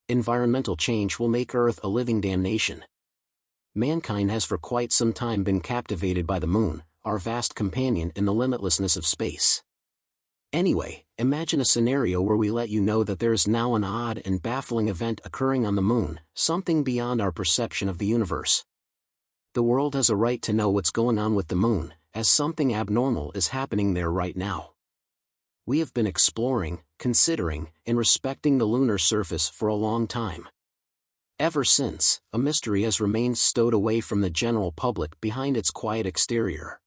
Environmental change will make Earth a living damnation. Mankind has for quite some time been captivated by the moon, our vast companion in the limitlessness of space. Anyway, imagine a scenario where we let you know that there is now an odd and baffling event occurring on the moon, something beyond our perception of the universe. The world has a right to know what's going on with the moon, as something abnormal is happening there right now. We have been exploring, considering, and respecting the lunar surface for a long time. Ever since, a mystery has remained stowed away from the general public behind its quiet exterior.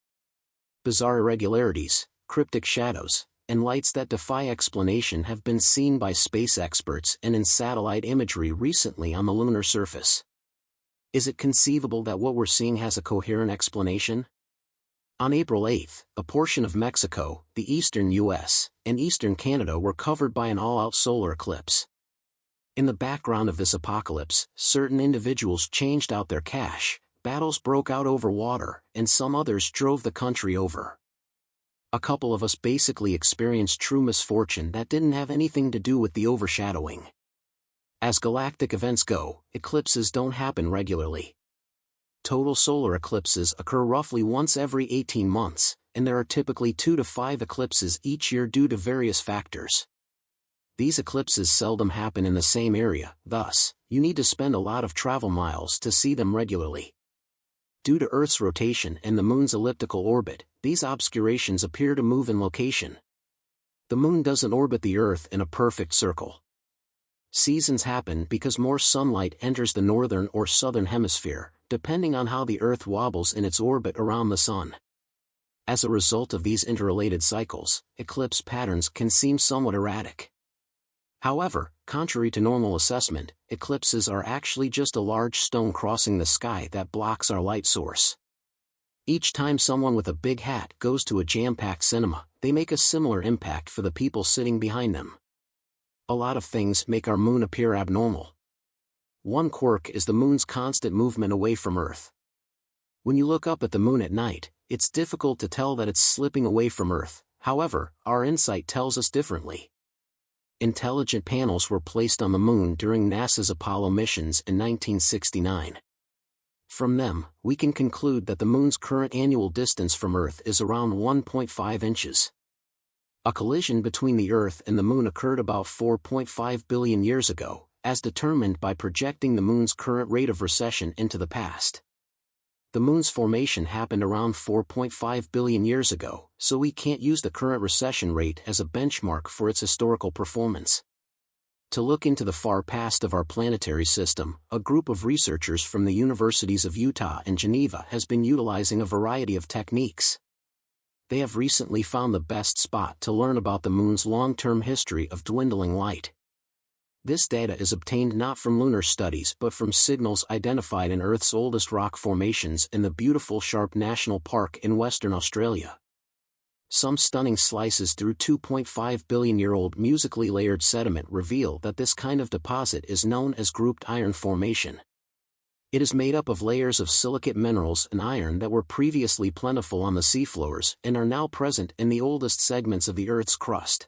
Bizarre irregularities, cryptic shadows, and lights that defy explanation have been seen by space experts and in satellite imagery recently on the lunar surface. Is it conceivable that what we're seeing has a coherent explanation? On April 8, a portion of Mexico, the eastern U.S., and eastern Canada were covered by an all-out solar eclipse. In the background of this apocalypse, certain individuals changed out their cash, battles broke out over water, and some others drove the country over. A couple of us basically experienced true misfortune that didn't have anything to do with the overshadowing. As galactic events go, eclipses don't happen regularly. Total solar eclipses occur roughly once every 18 months, and there are typically 2 to 5 eclipses each year due to various factors. These eclipses seldom happen in the same area, thus, you need to spend a lot of travel miles to see them regularly. Due to Earth's rotation and the Moon's elliptical orbit, these obscurations appear to move in location. The Moon doesn't orbit the Earth in a perfect circle. Seasons happen because more sunlight enters the northern or southern hemisphere, depending on how the Earth wobbles in its orbit around the Sun. As a result of these interrelated cycles, eclipse patterns can seem somewhat erratic. However, contrary to normal assessment, eclipses are actually just a large stone crossing the sky that blocks our light source. Each time someone with a big hat goes to a jam-packed cinema, they make a similar impact for the people sitting behind them. A lot of things make our moon appear abnormal. One quirk is the moon's constant movement away from Earth. When you look up at the moon at night, it's difficult to tell that it's slipping away from Earth, however, our insight tells us differently. Intelligent panels were placed on the moon during NASA's Apollo missions in 1969. From them, we can conclude that the moon's current annual distance from Earth is around 1.5 inches. A collision between the Earth and the moon occurred about 4.5 billion years ago, as determined by projecting the moon's current rate of recession into the past. The moon's formation happened around 4.5 billion years ago, so we can't use the current recession rate as a benchmark for its historical performance. To look into the far past of our planetary system, a group of researchers from the universities of Utah and Geneva has been utilizing a variety of techniques. They have recently found the best spot to learn about the moon's long-term history of dwindling light. This data is obtained not from lunar studies but from signals identified in Earth's oldest rock formations in the beautiful Sharp National Park in Western Australia. Some stunning slices through 2.5 billion-year-old musically layered sediment reveal that this kind of deposit is known as grouped iron formation. It is made up of layers of silicate minerals and iron that were previously plentiful on the seafloors and are now present in the oldest segments of the Earth's crust.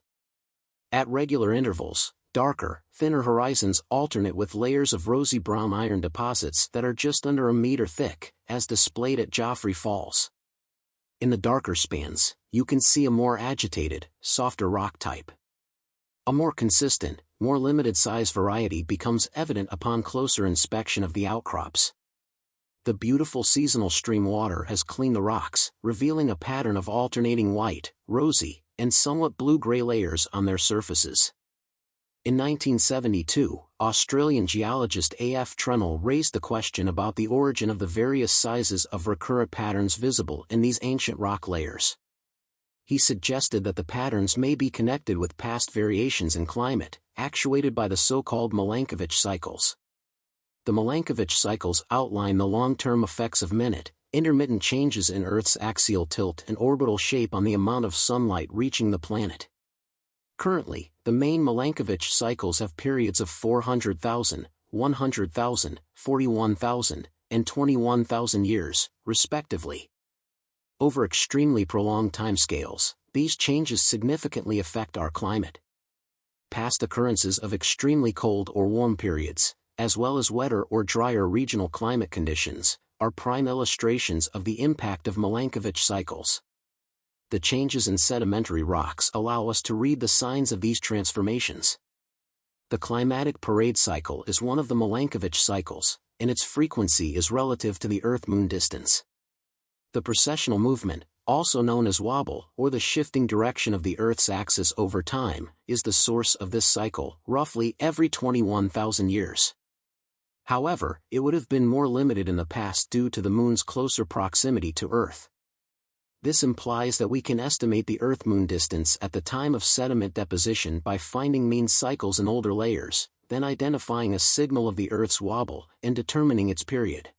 At regular intervals, darker, thinner horizons alternate with layers of rosy brown iron deposits that are just under a meter thick, as displayed at Joffrey Falls. In the darker spans, you can see a more agitated, softer rock type. A more consistent, more limited size variety becomes evident upon closer inspection of the outcrops. The beautiful seasonal stream water has cleaned the rocks, revealing a pattern of alternating white, rosy, and somewhat blue-gray layers on their surfaces. In 1972, Australian geologist A.F. Trennell raised the question about the origin of the various sizes of recurrent patterns visible in these ancient rock layers. He suggested that the patterns may be connected with past variations in climate, actuated by the so-called Milankovitch cycles. The Milankovitch cycles outline the long-term effects of intermittent changes in Earth's axial tilt and orbital shape on the amount of sunlight reaching the planet. Currently, the main Milankovitch cycles have periods of 400,000, 100,000, 41,000, and 21,000 years, respectively. Over extremely prolonged timescales, these changes significantly affect our climate. past occurrences of extremely cold or warm periods, as well as wetter or drier regional climate conditions, are prime illustrations of the impact of Milankovitch cycles. The changes in sedimentary rocks allow us to read the signs of these transformations. The climatic parade cycle is one of the Milankovitch cycles, and its frequency is relative to the Earth-Moon distance. The precessional movement, also known as wobble or the shifting direction of the Earth's axis over time, is the source of this cycle, roughly every 21,000 years. However, it would have been more limited in the past due to the Moon's closer proximity to Earth. This implies that we can estimate the Earth-Moon distance at the time of sediment deposition by finding mean cycles in older layers, then identifying a signal of the Earth's wobble and determining its period.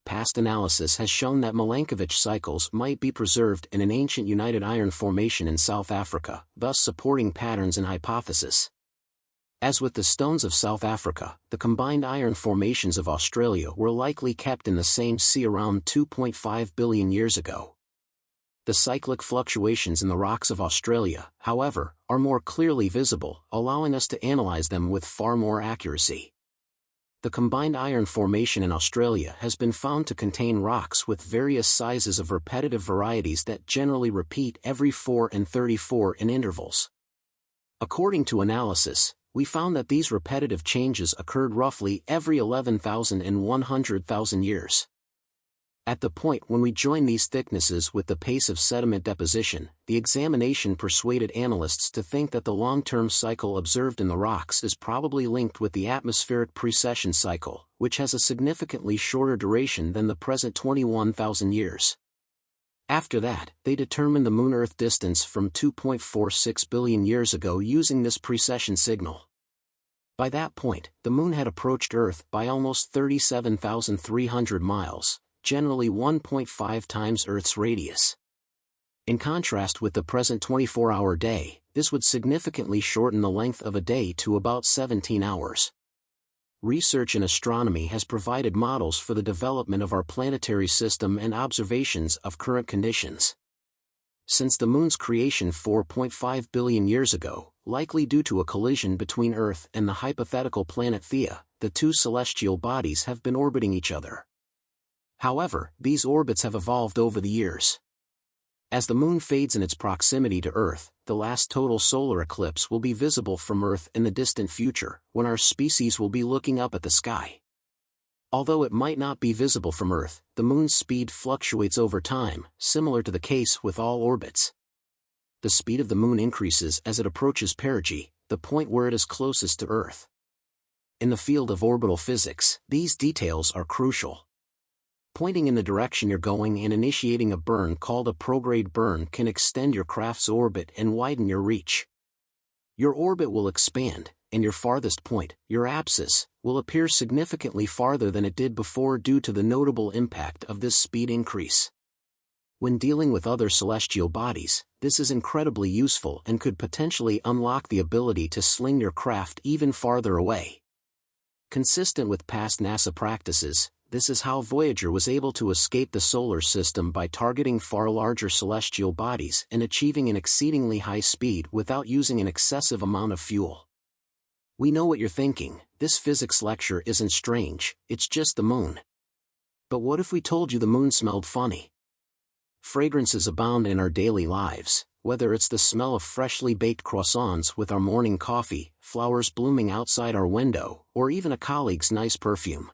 Past analysis has shown that Milankovitch cycles might be preserved in an ancient United Iron Formation in South Africa, thus supporting patterns and hypothesis. As with the stones of South Africa, the combined iron formations of Australia were likely kept in the same sea around 2.5 billion years ago. The cyclic fluctuations in the rocks of Australia, however, are more clearly visible, allowing us to analyze them with far more accuracy. The combined iron formation in Australia has been found to contain rocks with various sizes of repetitive varieties that generally repeat every 4 and 34 in intervals. According to analysis, we found that these repetitive changes occurred roughly every 11,000 and 100,000 years. At the point when we join these thicknesses with the pace of sediment deposition, the examination persuaded analysts to think that the long-term cycle observed in the rocks is probably linked with the atmospheric precession cycle, which has a significantly shorter duration than the present 21,000 years. After that, they determined the Moon-Earth distance from 2.46 billion years ago using this precession signal. By that point, the Moon had approached Earth by almost 37,300 miles. Generally 1.5 times Earth's radius. In contrast with the present 24-hour day, this would significantly shorten the length of a day to about 17 hours. Research in astronomy has provided models for the development of our planetary system and observations of current conditions. Since the Moon's creation 4.5 billion years ago, likely due to a collision between Earth and the hypothetical planet Theia, the two celestial bodies have been orbiting each other. However, these orbits have evolved over the years. As the Moon fades in its proximity to Earth, the last total solar eclipse will be visible from Earth in the distant future, when our species will be looking up at the sky. Although it might not be visible from Earth, the Moon's speed fluctuates over time, similar to the case with all orbits. The speed of the Moon increases as it approaches perigee, the point where it is closest to Earth. In the field of orbital physics, these details are crucial. Pointing in the direction you're going and initiating a burn called a prograde burn can extend your craft's orbit and widen your reach. Your orbit will expand, and your farthest point, your apsis, will appear significantly farther than it did before due to the notable impact of this speed increase. When dealing with other celestial bodies, this is incredibly useful and could potentially unlock the ability to sling your craft even farther away. Consistent with past NASA practices, this is how Voyager was able to escape the solar system by targeting far larger celestial bodies and achieving an exceedingly high speed without using an excessive amount of fuel. We know what you're thinking, this physics lecture isn't strange, it's just the Moon. But what if we told you the Moon smelled funny? Fragrances abound in our daily lives, whether it's the smell of freshly baked croissants with our morning coffee, flowers blooming outside our window, or even a colleague's nice perfume.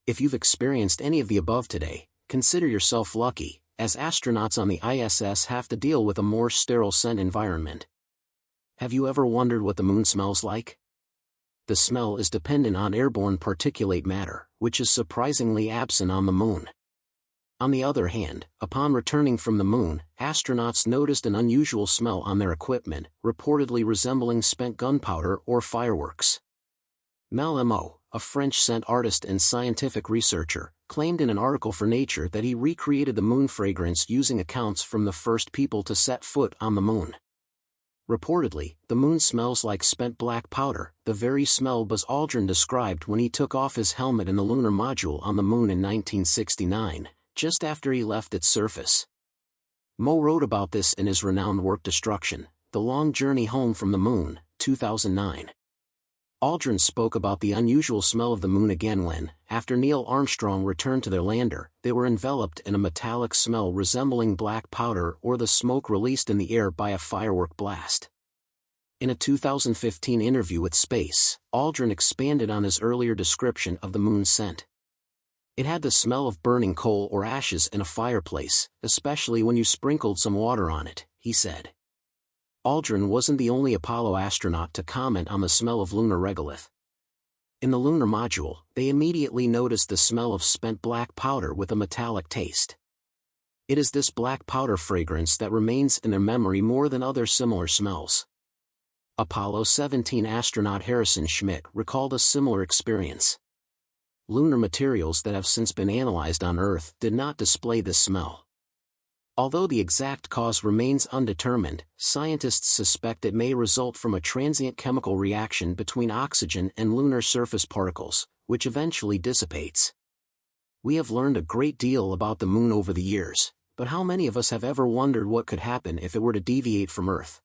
If you've experienced any of the above today, consider yourself lucky, as astronauts on the ISS have to deal with a more sterile scent environment. Have you ever wondered what the Moon smells like? The smell is dependent on airborne particulate matter, which is surprisingly absent on the Moon. On the other hand, upon returning from the Moon, astronauts noticed an unusual smell on their equipment, reportedly resembling spent gunpowder or fireworks. Mel Mo, a French scent artist and scientific researcher, claimed in an article for Nature that he recreated the Moon fragrance using accounts from the first people to set foot on the Moon. Reportedly, the Moon smells like spent black powder, the very smell Buzz Aldrin described when he took off his helmet in the lunar module on the Moon in 1969, just after he left its surface. Mo wrote about this in his renowned work Destruction, The Long Journey Home from the Moon, 2009. Aldrin spoke about the unusual smell of the moon again when, after Neil Armstrong returned to their lander, they were enveloped in a metallic smell resembling black powder or the smoke released in the air by a firework blast. In a 2015 interview with Space, Aldrin expanded on his earlier description of the moon's scent. It had the smell of burning coal or ashes in a fireplace, especially when you sprinkled some water on it, he said. Aldrin wasn't the only Apollo astronaut to comment on the smell of lunar regolith. In the lunar module, they immediately noticed the smell of spent black powder with a metallic taste. It is this black powder fragrance that remains in their memory more than other similar smells. Apollo 17 astronaut Harrison Schmitt recalled a similar experience. Lunar materials that have since been analyzed on Earth did not display this smell. Although the exact cause remains undetermined, scientists suspect it may result from a transient chemical reaction between oxygen and lunar surface particles, which eventually dissipates. We have learned a great deal about the moon over the years, but how many of us have ever wondered what could happen if it were to deviate from Earth?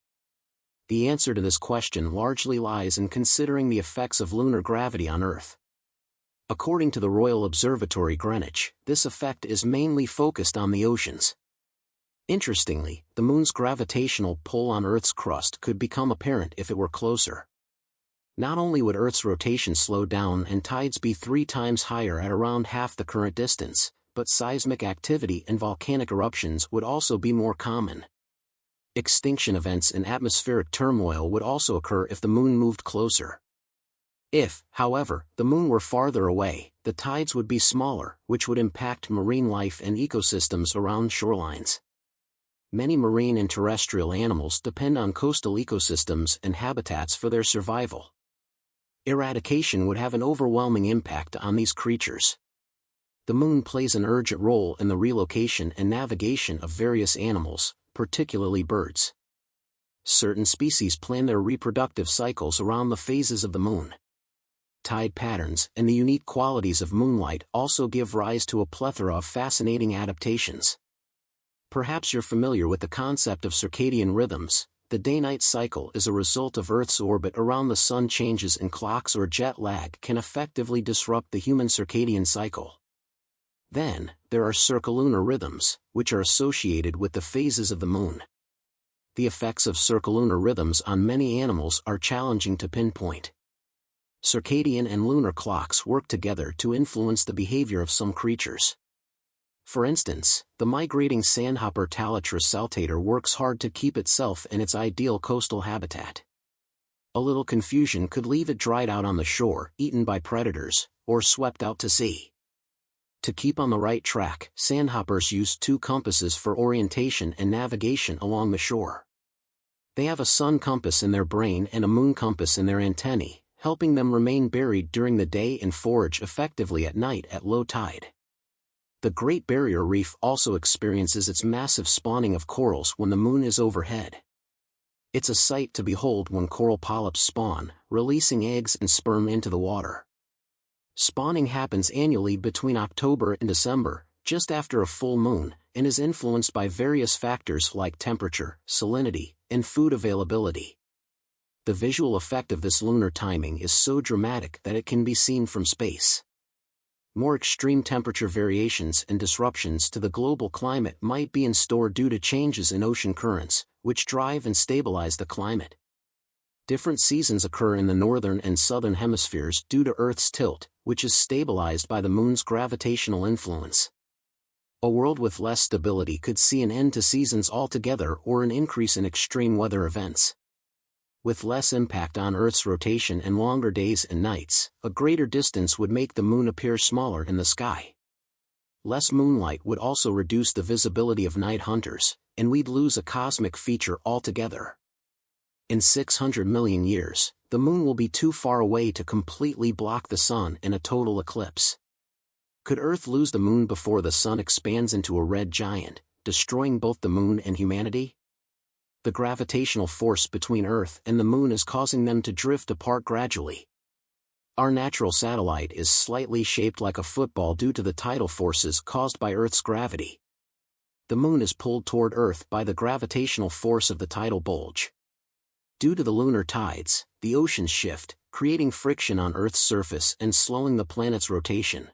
The answer to this question largely lies in considering the effects of lunar gravity on Earth. According to the Royal Observatory Greenwich, this effect is mainly focused on the oceans. Interestingly, the moon's gravitational pull on Earth's crust could become apparent if it were closer. Not only would Earth's rotation slow down and tides be 3 times higher at around half the current distance, but seismic activity and volcanic eruptions would also be more common. Extinction events and atmospheric turmoil would also occur if the moon moved closer. If, however, the moon were farther away, the tides would be smaller, which would impact marine life and ecosystems around shorelines. Many marine and terrestrial animals depend on coastal ecosystems and habitats for their survival. Eradication would have an overwhelming impact on these creatures. The moon plays an urgent role in the relocation and navigation of various animals, particularly birds. Certain species plan their reproductive cycles around the phases of the moon. Tide patterns and the unique qualities of moonlight also give rise to a plethora of fascinating adaptations. Perhaps you're familiar with the concept of circadian rhythms. The day-night cycle is a result of Earth's orbit around the sun. Changes in clocks or jet lag can effectively disrupt the human circadian cycle. Then, there are circulunar rhythms, which are associated with the phases of the moon. The effects of circulunar rhythms on many animals are challenging to pinpoint. Circadian and lunar clocks work together to influence the behavior of some creatures. For instance, the migrating sandhopper Talatris saltator works hard to keep itself in its ideal coastal habitat. A little confusion could leave it dried out on the shore, eaten by predators, or swept out to sea. To keep on the right track, sandhoppers use 2 compasses for orientation and navigation along the shore. They have a sun compass in their brain and a moon compass in their antennae, helping them remain buried during the day and forage effectively at night at low tide. The Great Barrier Reef also experiences its massive spawning of corals when the moon is overhead. It's a sight to behold when coral polyps spawn, releasing eggs and sperm into the water. Spawning happens annually between October and December, just after a full moon, and is influenced by various factors like temperature, salinity, and food availability. The visual effect of this lunar timing is so dramatic that it can be seen from space. More extreme temperature variations and disruptions to the global climate might be in store due to changes in ocean currents, which drive and stabilize the climate. Different seasons occur in the northern and southern hemispheres due to Earth's tilt, which is stabilized by the moon's gravitational influence. A world with less stability could see an end to seasons altogether or an increase in extreme weather events. With less impact on Earth's rotation and longer days and nights, a greater distance would make the moon appear smaller in the sky. Less moonlight would also reduce the visibility of night hunters, and we'd lose a cosmic feature altogether. In 600 million years, the moon will be too far away to completely block the sun in a total eclipse. Could Earth lose the moon before the sun expands into a red giant, destroying both the moon and humanity? The gravitational force between Earth and the moon is causing them to drift apart gradually. Our natural satellite is slightly shaped like a football due to the tidal forces caused by Earth's gravity. The moon is pulled toward Earth by the gravitational force of the tidal bulge. Due to the lunar tides, the oceans shift, creating friction on Earth's surface and slowing the planet's rotation.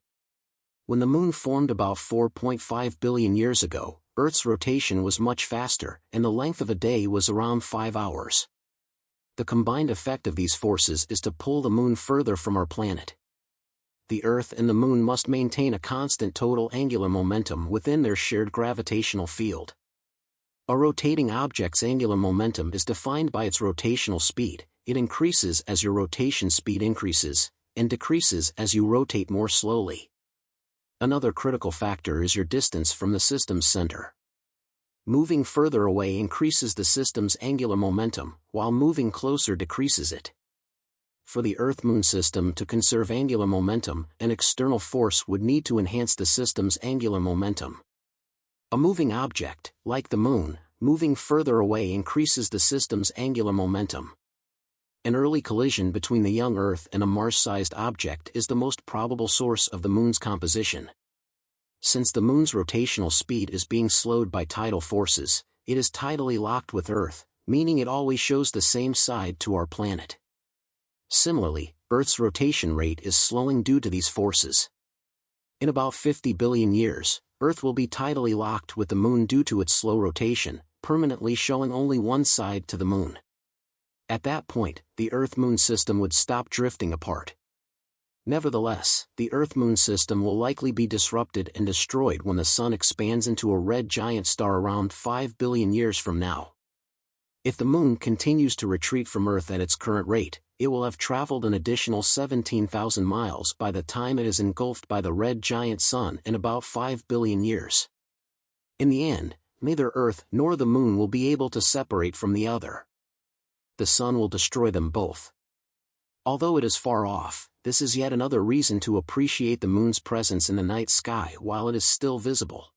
When the Moon formed about 4.5 billion years ago, Earth's rotation was much faster, and the length of a day was around 5 hours. The combined effect of these forces is to pull the Moon further from our planet. The Earth and the Moon must maintain a constant total angular momentum within their shared gravitational field. A rotating object's angular momentum is defined by its rotational speed. It increases as your rotation speed increases, and decreases as you rotate more slowly. Another critical factor is your distance from the system's center. Moving further away increases the system's angular momentum, while moving closer decreases it. For the Earth-Moon system to conserve angular momentum, an external force would need to enhance the system's angular momentum. A moving object, like the Moon, moving further away increases the system's angular momentum. An early collision between the young Earth and a Mars-sized object is the most probable source of the Moon's composition. Since the Moon's rotational speed is being slowed by tidal forces, it is tidally locked with Earth, meaning it always shows the same side to our planet. Similarly, Earth's rotation rate is slowing due to these forces. In about 50 billion years, Earth will be tidally locked with the Moon due to its slow rotation, permanently showing only one side to the Moon. At that point, the Earth-Moon system would stop drifting apart. Nevertheless, the Earth-Moon system will likely be disrupted and destroyed when the Sun expands into a red giant star around 5 billion years from now. If the Moon continues to retreat from Earth at its current rate, it will have traveled an additional 17,000 miles by the time it is engulfed by the red giant Sun in about 5 billion years. In the end, neither Earth nor the Moon will be able to separate from the other. The Sun will destroy them both. Although it is far off, this is yet another reason to appreciate the Moon's presence in the night sky while it is still visible.